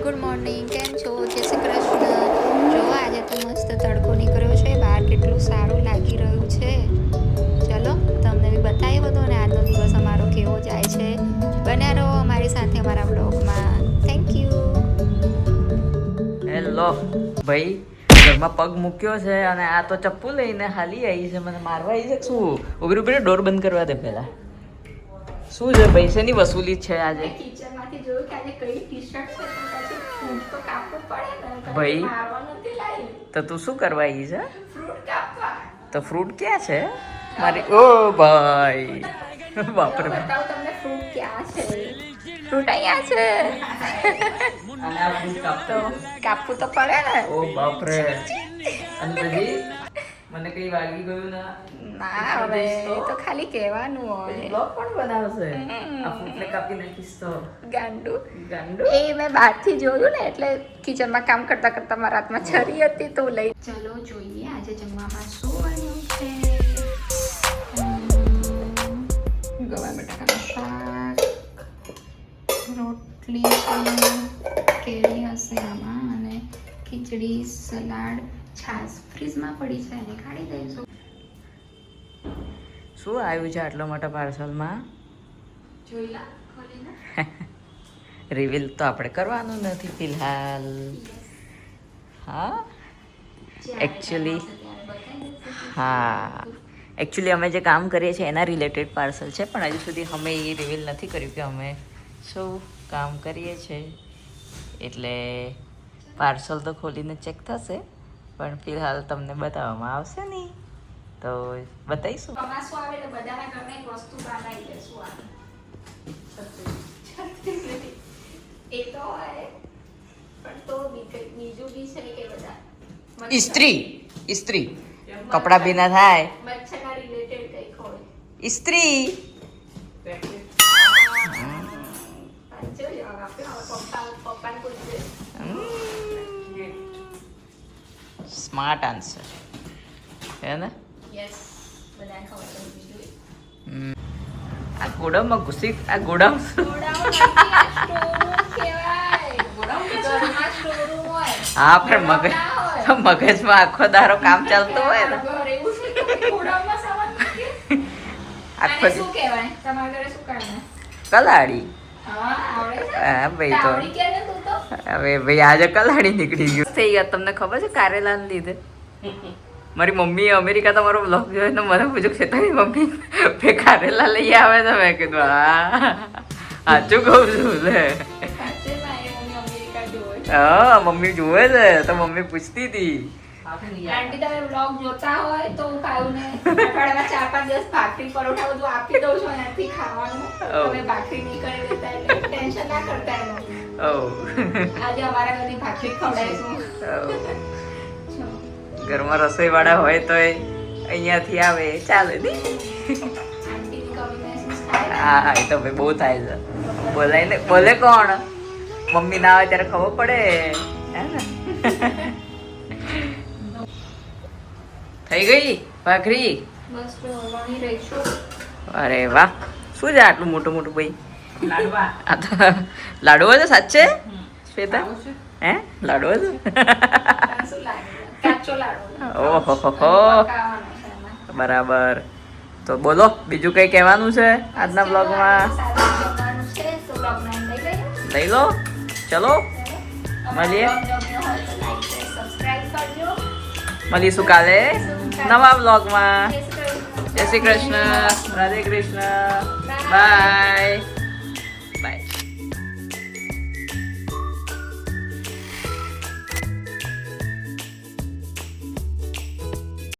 Good morning. કેમ છો? જય શ્રી કૃષ્ણ. જો આજે તો મસ્ત તડકો નીકળ્યો છે, બહાર કેટલું સારું લાગી રહ્યું છે. ચલો તમને બી બતાવી બધું અને આજનો દિવસ અમારો કેવો જાય છે. બન્યા રહો અમારી સાથે અમારા બ્લોગમાં. Thank you. હેલો ભાઈ, ઘરમાં પગ મૂક્યો છે અને આ તો ચપ્પુ લઈને હાલી આવી છે, મને મારવા આવી છે. શું ઉભરી ઉભરી ડોર બંધ કરવા દે પહેલા. શું છે પૈસાની વસૂલી છે આજે? કિચનમાંથી જોયું કે આજે કઈ ટી-શર્ટ છે તો પછી ફ્રૂટ તો કાપવું પડે ને. ભાઈ મારવા નથી લાવી. તો તું શું કરવા આવી છે? ફ્રૂટ કાપવા. તો ફ્રૂટ ક્યાં છે મારી? ઓ ભાઈ બાપરે, બતાવો તમને ફ્રૂટ ક્યાં છે. ફ્રૂટ અહીંયા છે. અને આ ફ્રૂટ કાપતો કાપવું તો પડે ને. ઓ બાપરે. અને પછી મને કઈ વાગી ગયું ના? ના હવે એ તો ખાલી કહેવાનું હોય. બ્લોગ પણ બનાવશે. આ ફ્રૂટને કાપી નાખીશ તો ગાંડુ ગાંડો. એ મેં બહારથી જોયું ને એટલે કિચનમાં કામ કરતા કરતા મારા હાથમાં છરી હતી તો લઈ. ચલો જોઈએ આજે જમવામાં શું બન્યું છે. ગવા બટાકાનું શાક, રોટલી છે, કેરી હશે આમાં અને ખીચડી, સલાડ, છાશ ફ્રીજમાં પડી છે એને કાઢી દઈશું. શું આવ્યું છે આટલા મોટા પાર્સલમાં? જોઈ લા ખોલીને. રિવીલ તો આપણે કરવાનું નથી ફિલહાલ. હા એકચ્યુઅલી અમે જે કામ કરીએ છીએ એના રિલેટેડ પાર્સલ છે, પણ હજુ સુધી અમે એ રિવીલ નથી કર્યું કે અમે શું કામ કરીએ છીએ. એટલે પાર્સલ તો ખોલીને ચેક થશે, પણ ફિલહાલ તમને બતાવવામાં આવશે નહીં, તો બતાવીશું. ચોમાસું આવે એટલે બધાના ઘરમાં એક વસ્તુ બહાર આવી જાય. શું આવે? એ તો હોય, પણ તો બીજું બી છે કે બધા ઇસ્ત્રી કપડા ભીના થાય. મચ્છરના રિલેટેડ કંઈક હોય. ઇસ્ત્રી પપ્પાને પૂછજે. સ્માર્ટ આન્સર હે ને? યસ, બધાને ખબર પડી ગઈ. આ ગોડાઉનમાં ઘૂસી આ ગોડાઉન હા, પણ મગજમાં આખો દારો કામ ચાલતો હોય ને. આખો શું કહેવાય તમારા ઘરે? શું કહેવાય? કલાડી. હા ભાઈ તો હવે ભાઈ આજે કલાડી નીકળી ગયું થઈ ગયા. તમને ખબર છે કારેલાને લીધે મારી મમ્મી અમેરિકા તમારો બ્લોગ જોયો ને મને પૂછ્યું છે તારી મમ્મી બે કારેલા લઈ આવે તો મેં કીધું હા સાચું કહું છું લે. હા મમ્મી જોવે છે તો મમ્મી પૂછતી હતી આંટી તમે બ્લોગ જોતા હોય તો હું ખાયું ને અઠવાડિયામાં 4-5 દિવસ ભાખરી પરોઠા બધું આપી દઉં છું એનાથી ખાવાનું. તમે ભાખરી નહીં કરી દેતા એટલે ટેન્શન ના કરતા એનું. આજે અમારા ઘરની ભાખરી ખવડાવીશું. ઘરમાં રસોઈ વાળા હોય તો અહીંયાથી આવે ચાલે નહીં. હા એ તો ભાઈ બહુ થાય છે. બોલાય ને બોલે કોણ? મમ્મી ના આવે ત્યારે ખબર પડે હે ને. થઈ ગઈ ભાખરી? બસ તો વણી રહી છું. અરે વાહ, શું છે આટલું મોટું મોટું ભાઈ? લાડવા. આ તો લાડવો છે સાચે શ્વેતા? હે લાડવો છે? ઓહો બરાબર. તો બોલો બીજું કઈ કહેવાનું છે આજના બ્લોગમાં? લઈ લો. ચલો મળીશું કાલે નવા બ્લોગમાં. જય શ્રી કૃષ્ણ, રાધે કૃષ્ણ, બાય બાય.